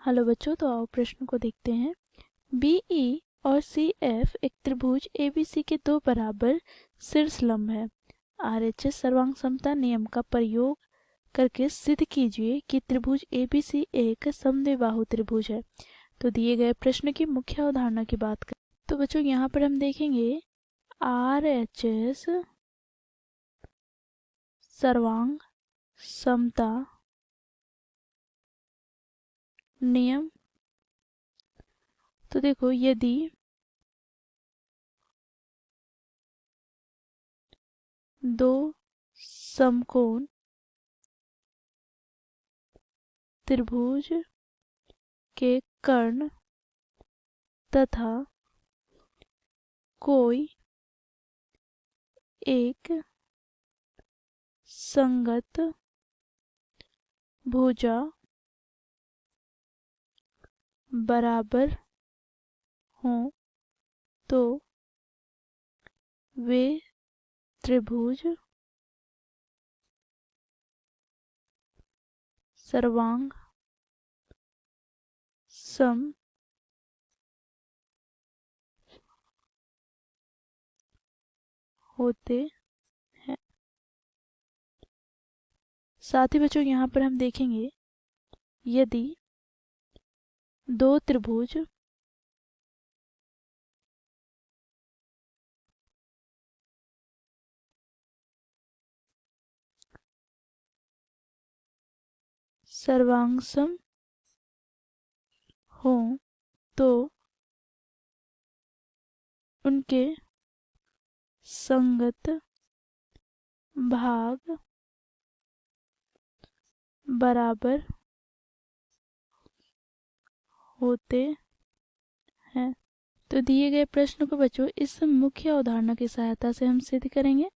Hello बच्चों, तो आओ प्रश्न को देखते हैं। बीई और सीएफ एक त्रिभुज एबीसी के दो बराबर शीर्षलंब है। आरएचएस सर्वांग समता नियम का प्रयोग करके सिद्ध कीजिए कि त्रिभुज एबीसी एक समद्विबाहु त्रिभुज है। तो दिए गए प्रश्न की मुख्य अवधारणा की बात करें तो बच्चों यहाँ पर हम देखेंगे आरएचएस सर्वांग समता नियम। तो देखो, यदि दो समकोण त्रिभुज के कर्ण तथा कोई एक संगत भुजा बराबर हों तो वे त्रिभुज सर्वांग सम होते हैं। साथ ही बच्चों यहाँ पर हम देखेंगे, यदि दो त्रिभुज सर्वांगसम हों तो उनके संगत भाग बराबर होते हैं। तो दिए गए प्रश्न को बच्चों इस मुख्य अवधारणा की सहायता से हम सिद्ध करेंगे।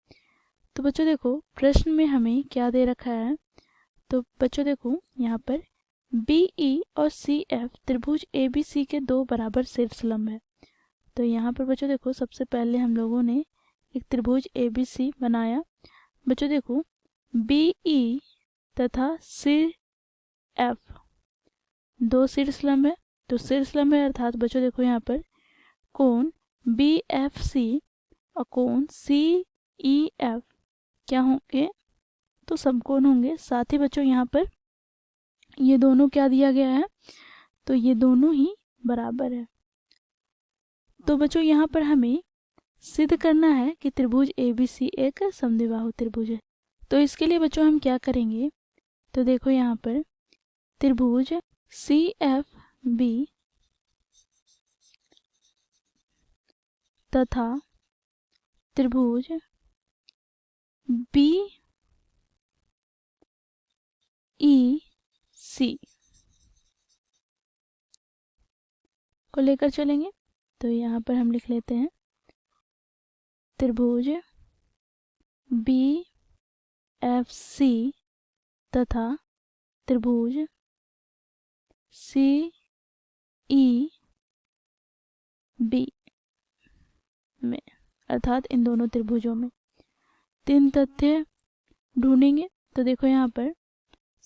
तो बच्चों देखो, प्रश्न में हमें क्या दे रखा है। तो बच्चों देखो, यहाँ पर बीई और सीएफ त्रिभुज एबीसी के दो बराबर शीर्षलंब है। तो यहाँ पर बच्चों देखो, सबसे पहले हम लोगों ने एक त्रिभुज एबीसी बनाया। बच्चों देखो, बीई तथा सीएफ दो शीर्षलंब है। तो शीर्षलंब है अर्थात बच्चों देखो, यहाँ पर कोण बीएफसी और कोण सीईएफ क्या होंगे, तो समकोण होंगे। साथ ही बच्चों यहाँ पर ये दोनों क्या दिया गया है, तो ये दोनों ही बराबर है। तो बच्चों यहाँ पर हमें सिद्ध करना है कि त्रिभुज एबीसी एक समद्विबाहु त्रिभुज है। तो इसके लिए बच्चों हम क्या करेंगे, तो देखो यहाँ पर त्रिभुज सीएफबी तथा त्रिभुज बीईसी को लेकर चलेंगे। तो यहाँ पर हम लिख लेते हैं त्रिभुज बीएफसी तथा त्रिभुज सीईबी में, अर्थात इन दोनों त्रिभुजों में तीन तथ्य ढूंढेंगे। तो देखो यहाँ पर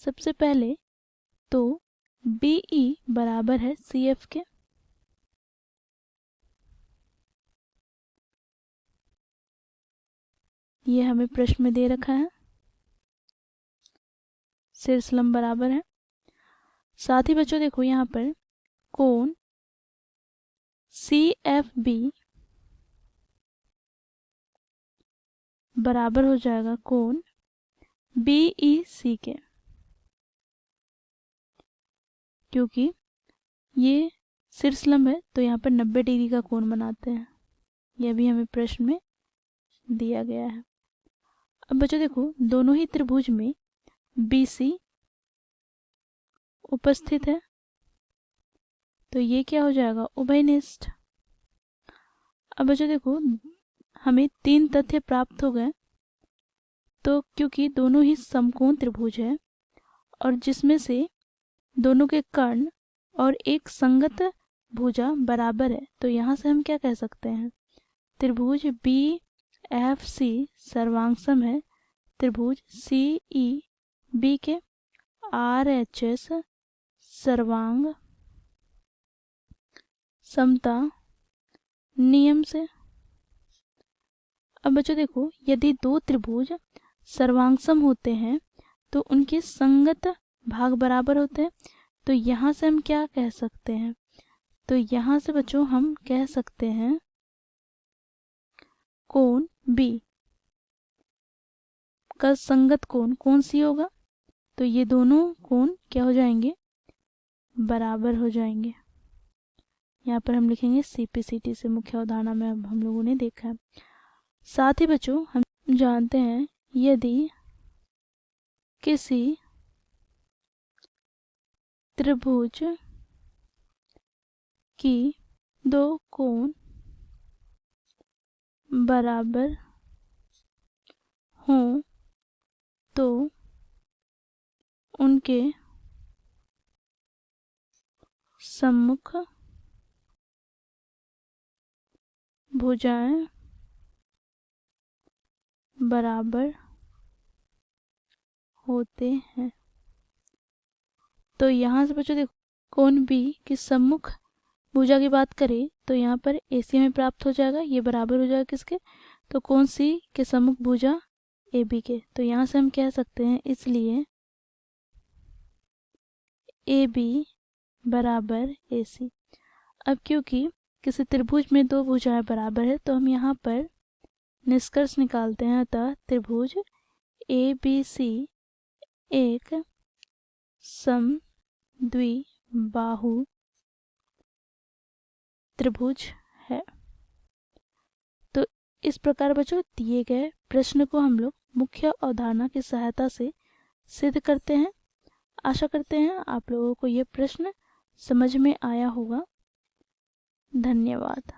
सबसे पहले तो बीई बराबर है सीएफ के। ये हमें प्रश्न में दे रखा है, शीर्षलंब बराबर है। साथ ही बच्चों देखो यहाँ पर कोण सीएफबी बराबर हो जाएगा कोण बीईसी के, क्योंकि ये शीर्षलंब है तो यहाँ पर 90 डिग्री का कोण बनाते हैं। यह भी हमें प्रश्न में दिया गया है। अब बच्चों देखो, दोनों ही त्रिभुज में बीसी उपस्थित है, तो ये क्या हो जाएगा, उभयनिष्ठ। अब बच्चों देखो, हमें तीन तथ्य प्राप्त हो गए। तो क्योंकि दोनों ही समकोण त्रिभुज है और जिसमें से दोनों के कर्ण और एक संगत भुजा बराबर है, तो यहाँ से हम क्या कह सकते हैं, त्रिभुज बीएफसी सर्वांगसम है त्रिभुज सीईबी के। आरएचएस सर्वांग समता नियम से। अब बच्चों देखो, यदि दो त्रिभुज सर्वांगसम होते हैं तो उनके संगत भाग बराबर होते हैं। तो यहाँ से हम क्या कह सकते हैं? तो यहाँ से बच्चों हम कह सकते हैं कोण बी का संगत कोण कौन सी होगा? तो ये दोनों कोण क्या हो जाएंगे? बराबर हो जाएंगे। यहाँ पर हम लिखेंगे CPCT से, मुख्य अवधारणा में अब हम लोगों ने देखा है। साथ ही बच्चों हम जानते हैं यदि किसी त्रिभुज की दो कोण बराबर हों तो उनके सम्मुख भुजाएं बराबर होते हैं। तो यहाँ से बच्चों देखो, कोण बी की सम्मुख भुजा की बात करें तो यहाँ पर AC में प्राप्त हो जाएगा, ये बराबर हो जाएगा किसके? तो कोण C के सम्मुख भुजा AB के। तो यहाँ से हम कह सकते हैं इसलिए AB बराबर AC। अब क्योंकि किसी त्रिभुज में दो भुजाएं बराबर है तो हम यहाँ पर निष्कर्ष निकालते हैं, अतः त्रिभुज ABC एक समद्विबाहु त्रिभुज है। तो इस प्रकार बच्चों दिए गए प्रश्न को हम लोग मुख्य अवधारणा की सहायता से सिद्ध करते हैं। आशा करते हैं आप लोगों को यह प्रश्न समझ में आया होगा। धन्यवाद।